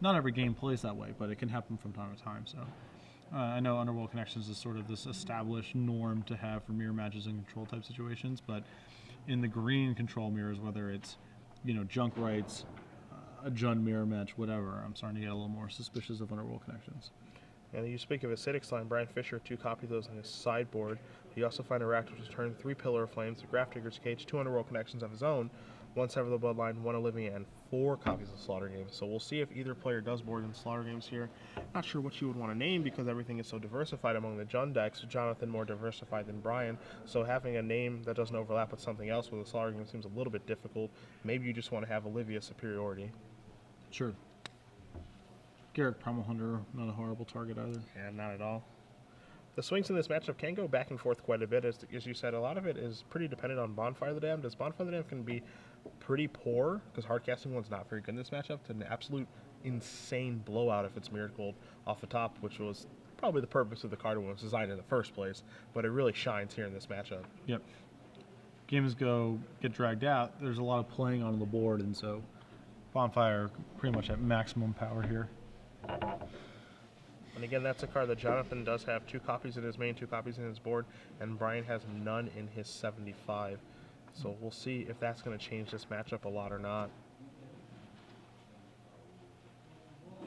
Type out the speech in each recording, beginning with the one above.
Not every game plays that way, but it can happen from time to time. So I know Underworld Connections is sort of this established norm to have for mirror matches and control type situations, but in the green control mirrors, whether it's junk rights, a Jund mirror match, whatever, I'm starting to get a little more suspicious of Underworld Connections. And you speak of acidic slime, Brian Fisher, 2 copies of those on his sideboard. You also find a Rakdos Return, 3 Pillar of Flames, a Graph Digger's Cage, 2 Underworld Connections of his own, 1 Sever the Bloodline, 1 Olivia, and 4 copies of Slaughter Games. So we'll see if either player does board in Slaughter Games here. Not sure what you would want to name because everything is so diversified among the Jund decks. Jonathan more diversified than Brian, so having a name that doesn't overlap with something else with a Slaughter Game seems a little bit difficult. Maybe you just want to have Olivia superiority. Sure. Garrett Primal Hunter, not a horrible target either. Yeah, not at all. The swings in this matchup can go back and forth quite a bit. As you said, a lot of it is pretty dependent on Bonfire of the Damned. As Bonfire of the Damned can be pretty poor, because Hardcasting one's not very good in this matchup, to an absolute insane blowout if it's Mirrored Gold off the top, which was probably the purpose of the card when it was designed in the first place, but it really shines here in this matchup. Yep. Games get dragged out, there's a lot of playing on the board, and so Bonfire pretty much at maximum power here. And again, that's a card that Jonathan does have 2 copies in his main, 2 copies in his board, and Brian has none in his 75. So we'll see if that's going to change this matchup a lot or not.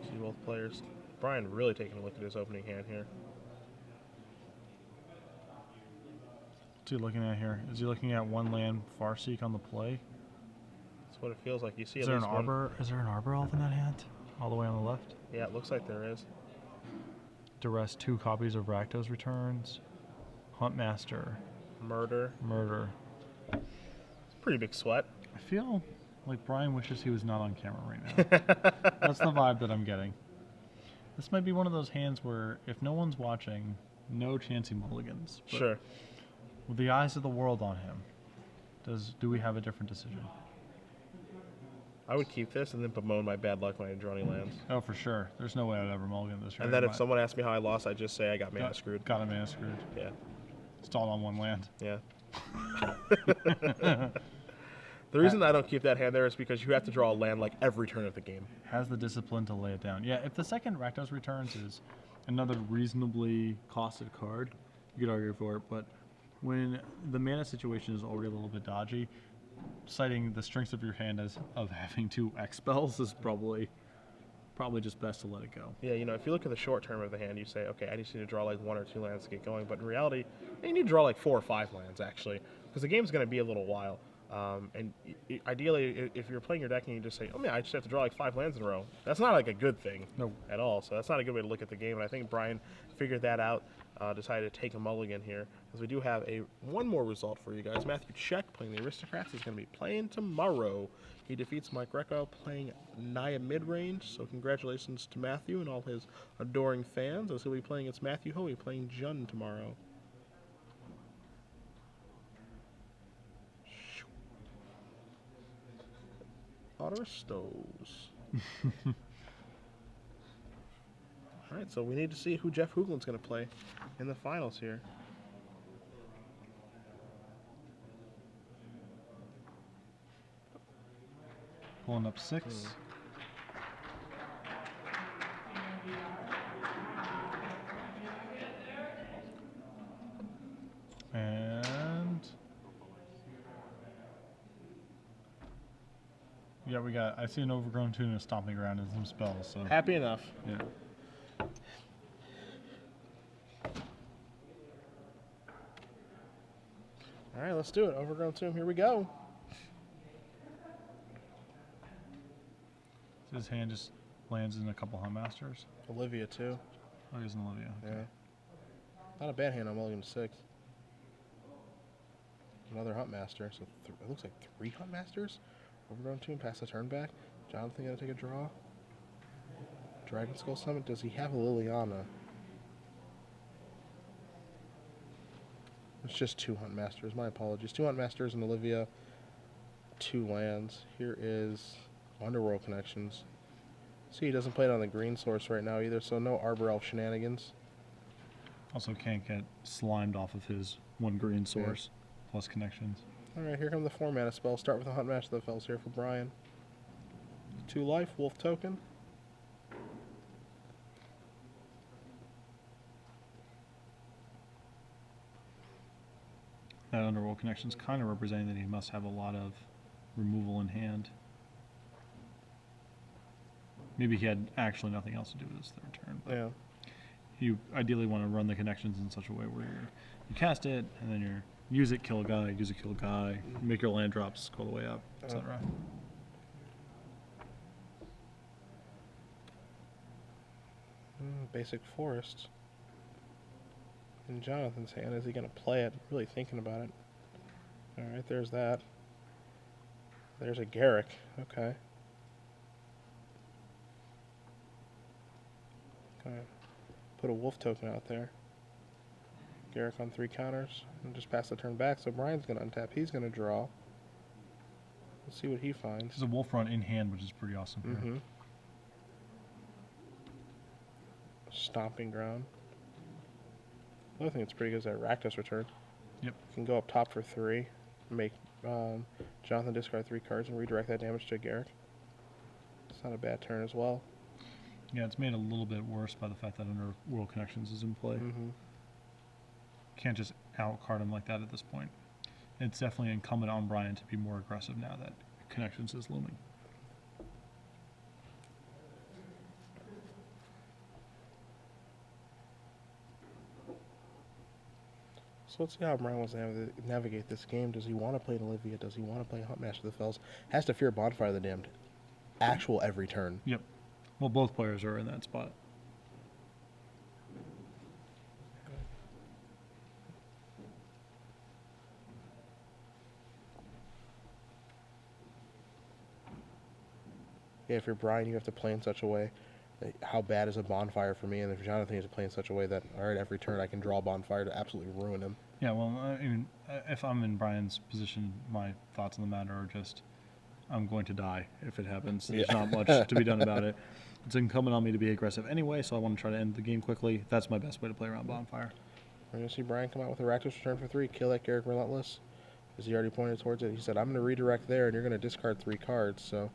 See both players. Brian really taking a look at his opening hand here. What's he looking at here? Is he looking at 1 land Farseek on the play? That's what it feels like. You see Is there an Arbor Elf in that hand? All the way on the left? Yeah, it looks like there is. Duress 2 copies of Rakdos Returns. Huntmaster. Murder. It's a pretty big sweat. I feel like Brian wishes he was not on camera right now. That's the vibe that I'm getting. This might be one of those hands where if no one's watching, no chance he mulligans. But sure. With the eyes of the world on him, do we have a different decision? I would keep this and then bemoan my bad luck when I draw any lands. Oh, for sure. There's no way I'd ever mulligan this. And then if someone asked me how I lost, I'd just say I got mana screwed. Got a mana screwed. Yeah. Stalled on 1 land. Yeah. The reason I don't keep that hand there is because you have to draw a land like every turn of the game. Has the discipline to lay it down. Yeah, if the second Rakdos Returns is another reasonably costed card, you could argue for it, but when the mana situation is already a little bit dodgy, citing the strengths of your hand as of having 2 X spells is probably just best to let it go. Yeah, if you look at the short term of the hand, you say, okay, I just need to draw like 1 or 2 lands to get going. But in reality, you need to draw like 4 or 5 lands, actually, because the game's going to be a little while. And ideally, if you're playing your deck and you just say, oh man, I just have to draw like 5 lands in a row, that's not like a good thing at all. So that's not a good way to look at the game. And I think Brian figured that out, decided to take a mulligan here, because we do have one more result for you guys. Matthew Check, playing the Aristocrats, is going to be playing tomorrow. He defeats Mike Greco, playing Naya Midrange. So congratulations to Matthew and all his adoring fans, as he'll be playing against Matthew Hoey, playing Jund tomorrow. Otter Stows. Alright, so we need to see who Jeff Hoogland's going to play in the finals here. Pulling up 6. And yeah, I see an Overgrown Tune and a Stomping Ground and some spells. So happy enough. Yeah. All right, let's do it. Overgrown Tomb, here we go. So his hand just lands in a couple Huntmasters. Olivia, too. Oh, he's an Olivia. Okay. Yeah. Not a bad hand on mulligan 6. Another Huntmaster. So it looks like 3 Huntmasters. Overgrown Tomb, pass the turn back. Jonathan going to take a draw. Dragon Skull Summit. Does he have a Liliana? It's just 2 Huntmasters. My apologies. 2 Huntmasters and Olivia. 2 lands. Here is Underworld Connections. See, he doesn't play it on the green source right now either, so no Arbor Elf shenanigans. Also can't get slimed off of his 1 green source plus connections. Alright, here come the 4 mana spells. Start with the Huntmaster that fells here for Brian. 2 life, Wolf Token. that Underworld Connection's kind of representing that he must have a lot of removal in hand. Maybe he had actually nothing else to do with his third turn. But Yeah. you ideally want to run the connections in such a way where you cast it, and then you use it, kill a guy, use it, kill a guy, make your land drops go the way up, etc. Basic Forest. In Jonathan's hand, is he going to play it? Really thinking about it. Alright, there's that. There's a Garrick. Okay. Put a wolf token out there. Garrick on 3 counters. And just pass the turn back. So Brian's going to untap. He's going to draw. Let's see what he finds. There's a wolf run in hand, which is pretty awesome here. Stomping Ground. Another thing that's pretty good is that Rakdos return. Yep. You can go up top for 3. Make Jonathan discard 3 cards and redirect that damage to Garrick. It's not a bad turn as well. Yeah, it's made a little bit worse by the fact that Underworld Connections is in play. Can't just outcard him like that at this point. It's definitely incumbent on Brian to be more aggressive now that Connections is looming. So let's see how Brian wants to navigate this game. Does he want to play an Olivia? Does he want to play Huntmaster of the Fells? Has to fear Bonfire of the Damned. Actual every turn. Yep. Well, both players are in that spot. Yeah, if you're Brian, you have to play in such a way that how bad is a Bonfire for me? And if Jonathan, you have to play in such a way that, all right, every turn I can draw a Bonfire to absolutely ruin him. Yeah, well, I mean, if I'm in Brian's position, my thoughts on the matter are just, I'm going to die if it happens. There's not much to be done about it. It's incumbent on me to be aggressive anyway, so I want to try to end the game quickly. That's my best way to play around Bonfire. We're going to see Brian come out with a Rakdos return for 3, kill that Garrick Relentless. As he already pointed towards it, he said, I'm going to redirect there, and you're going to discard 3 cards, so.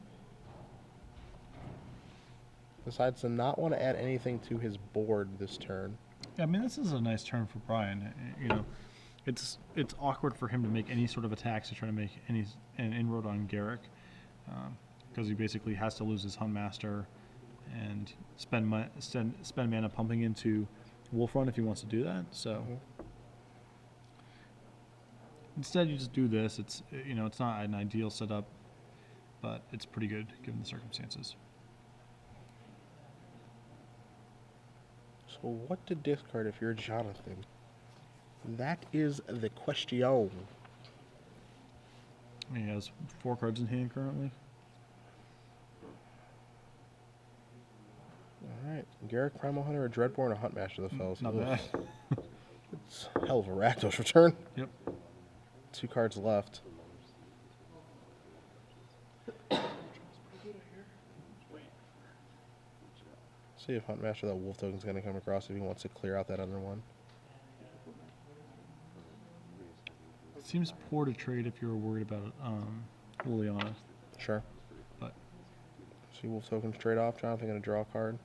Decides to not want to add anything to his board this turn. Yeah, I mean, this is a nice turn for Brian. You know, it's awkward for him to make any sort of attacks to try to make an inroad on Garrick, because he basically has to lose his Huntmaster and spend mana pumping into Wolf Run if he wants to do that. So instead, you just do this. It's it's not an ideal setup, but it's pretty good given the circumstances. So what to discard if you're Jonathan? That is the question. He has 4 cards in hand currently. Alright. Garrick, Primal Hunter, a Dreadborn, a Huntmaster of the Fells. Not bad. It's a hell of a Rakdos return. Yep. 2 cards left. See if Huntmaster, that wolf token, is going to come across if he wants to clear out that other one. It seems poor to trade if you're worried about Liliana. Sure. But see wolf tokens trade off. Jonathan going to draw a card.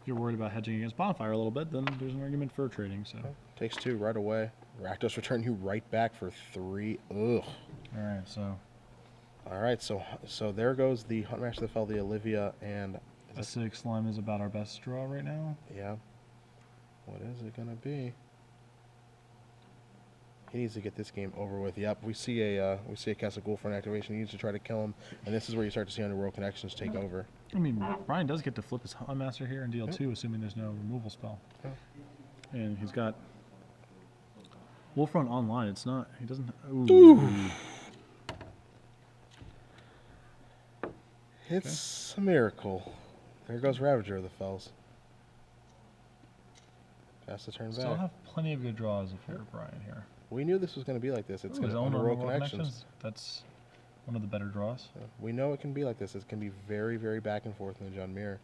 If you're worried about hedging against Bonfire a little bit, then there's an argument for trading. So takes 2 right away. Rakdos return you right back for 3. Ugh. All right, so there goes the Huntmaster of the Fell, the Olivia, and a 6 slime is about our best draw right now. Yeah. What is it gonna be? He needs to get this game over with. Yep, we see a Castle Ghoul for an activation. He needs to try to kill him, and this is where you start to see Underworld Connections take over. I mean, Brian does get to flip his Huntmaster here and deal 2, assuming there's no removal spell. And he's got Wolf Run online. It's not. He doesn't. Ooh. It's a miracle. There goes Ravager of the Fells. Pass the turn back. Still have plenty of good draws if you're Brian here. We knew this was going to be like this. It's going to Underworld Connections. That's one of the better draws. Yeah, we know it can be like this. It can be very, very back and forth in the John Muir.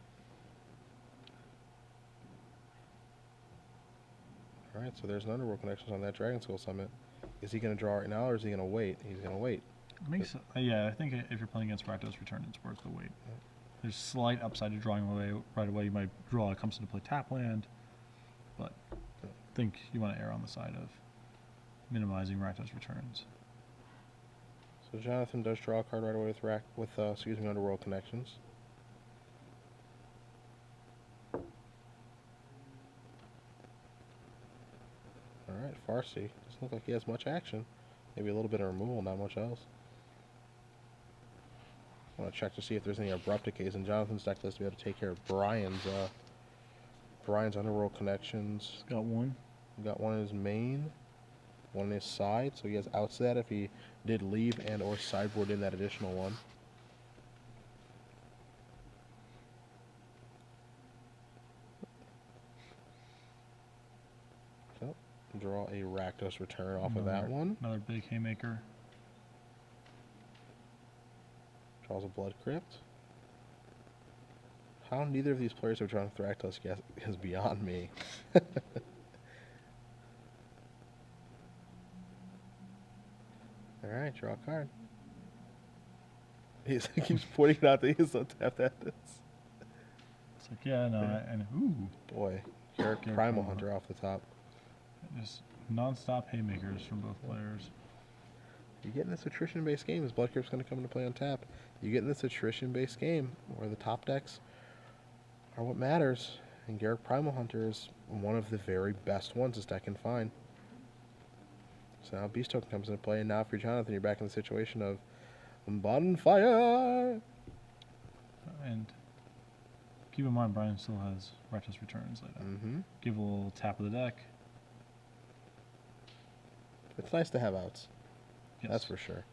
All right, so there's an Underworld Connections on that Dragon Skull Summit. Is he going to draw right now, or is he going to wait? He's going to wait. Yeah, I think if you're playing against Rakdos Return, it's worth the wait. Yeah. There's slight upside to drawing away right away. You might draw. It comes into play tap land, but I think you want to err on the side of minimizing Rakdos returns. So Jonathan does draw a card right away with Underworld Connections. Alright, Farsi. Doesn't look like he has much action. Maybe a little bit of removal, not much else. I want to check to see if there's any abrupt decays in Jonathan's deck list to be able to take care of Brian's Underworld Connections. He's got one. Got one in his main, one in his side, so he has outs to that if he did leave and or sideboard in that additional one. So, draw a Rakdos return off of that one. Another big haymaker. Draws a Blood Crypt. How neither of these players have drawn Thraktos yet is beyond me. Alright, draw a card. He keeps pointing out that he's untapped at this. It's like, yeah, no, and ooh. Boy, Garrett Primal Hunter off the top. Just non-stop haymakers from both players. You get in this attrition-based game, his Blood Crypt's going to come into play on tap. You get in this attrition-based game where the top decks are what matters, and Garrett Primal Hunter is one of the very best ones this deck can find. So now Beast Token comes into play, and now if you're Jonathan, you're back in the situation of Bonfire! And keep in mind, Brian still has Rakdos returns later. Give a little tap of the deck. It's nice to have outs. Yes. That's for sure.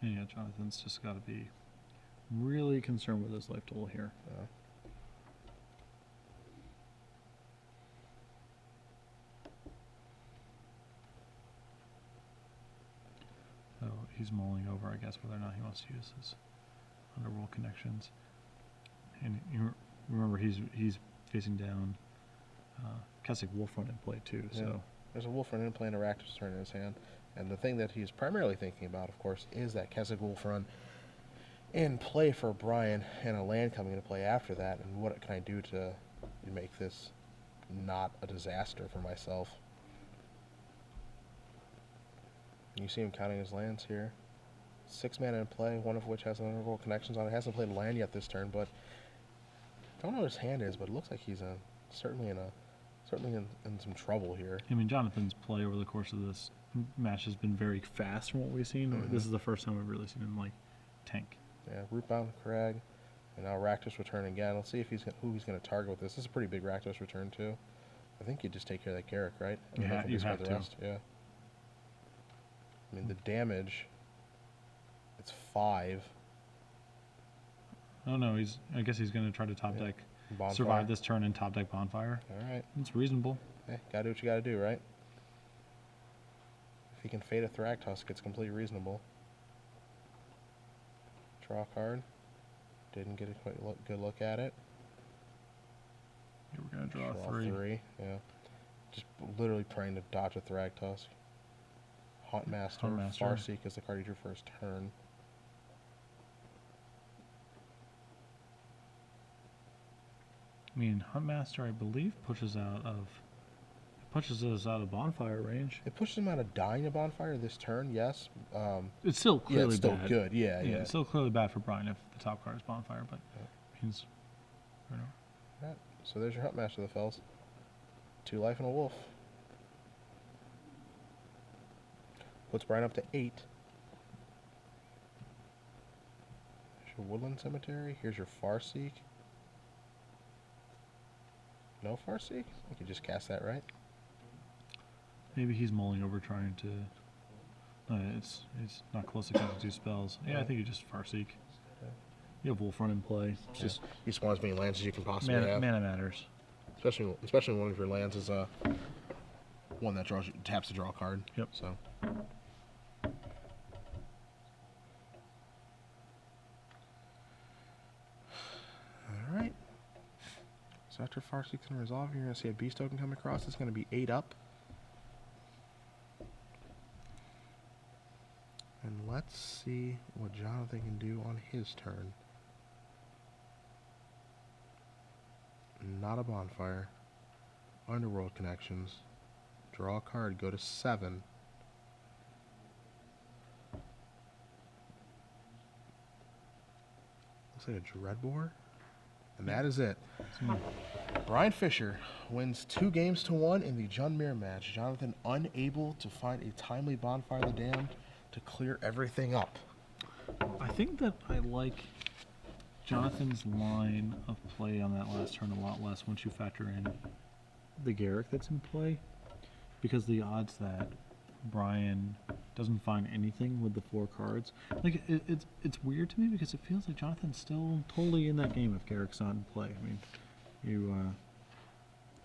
And yeah, Jonathan's just got to be really concerned with his life total here. So he's mulling over, I guess, whether or not he wants to use his Underworld Connections. And you remember, he's facing down Kessig Wolfrun in play too. Yeah. So there's a Wolfrun in play and a Rakdos return in his hand. And the thing that he's primarily thinking about, of course, is that Kessig Wolfrun in play for Brian and a land coming into play after that. And what can I do to make this not a disaster for myself? You see him counting his lands here. 6 mana in play, one of which has Underworld Connections on it. Hasn't played land yet this turn, but I don't know what his hand is, but it looks like he's certainly in some trouble here. I mean, Jonathan's play over the course of this match has been very fast from what we've seen. This is the first time we've really seen him like tank. Yeah, Rootbound Crag, and now Rakdos return again. Let's see if who he's going to target with this. This is a pretty big Rakdos return too. I think you just take care of that Garrick, right? Yeah, you have to. Yeah. I mean, the damage, it's 5. Oh no, I guess he's going to try to top deck, Bonfire. survive this turn and top deck Bonfire. All right. It's reasonable. Hey, gotta do what you gotta do, right? If he can fade a Thragtusk, it's completely reasonable. Draw a card. Didn't get a quite good look at it. Yeah, we're going to draw 3. Yeah. Just literally praying to dodge a Thragtusk. Huntmaster. Farseek is the card you drew first turn. I mean, Huntmaster, I believe, pushes us out of Bonfire range. It pushes him out of dying a Bonfire this turn, yes. It's still clearly it's still bad. good, yeah. It's still clearly bad for Brian if the top card is Bonfire, but means, you know. Right. So there's your Huntmaster of the Fells. 2 life and a wolf. Puts Brian up to 8. Here's your Woodland Cemetery. Here's your Farseek. No Farseek? You can just cast that, right? Maybe he's mulling over trying to... it's not close to casting 2 spells. Yeah, I think you just Farseek. You have Wolfrun in play. You just want as many lands as you can possibly have. Mana matters. Especially when one of your lands is one that taps to draw a card. Yep. So. Alright. So after Farseek can resolve, you're going to see a Beast Token come across. It's going to be 8 up. And let's see what Jonathan can do on his turn. not a bonfire. Underworld connections. Draw a card, go to 7. Looks like a Dreadbore. And that is it. Brian Fisher wins 2-1 in the John Muir match. Jonathan unable to find a timely Bonfire of the Damned to clear everything up. I think that I like Jonathan's line of play on that last turn a lot less once you factor in the Garrick that's in play, because the odds that Brian doesn't find anything with the 4 cards, like it's weird to me because it feels like Jonathan's still totally in that game if Garrick's not in play. I mean, you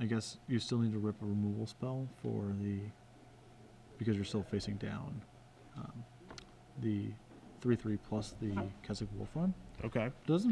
I guess you still need to rip a removal spell because you're still facing down the 3/3 plus the Keswick Wolf run. Okay. Doesn't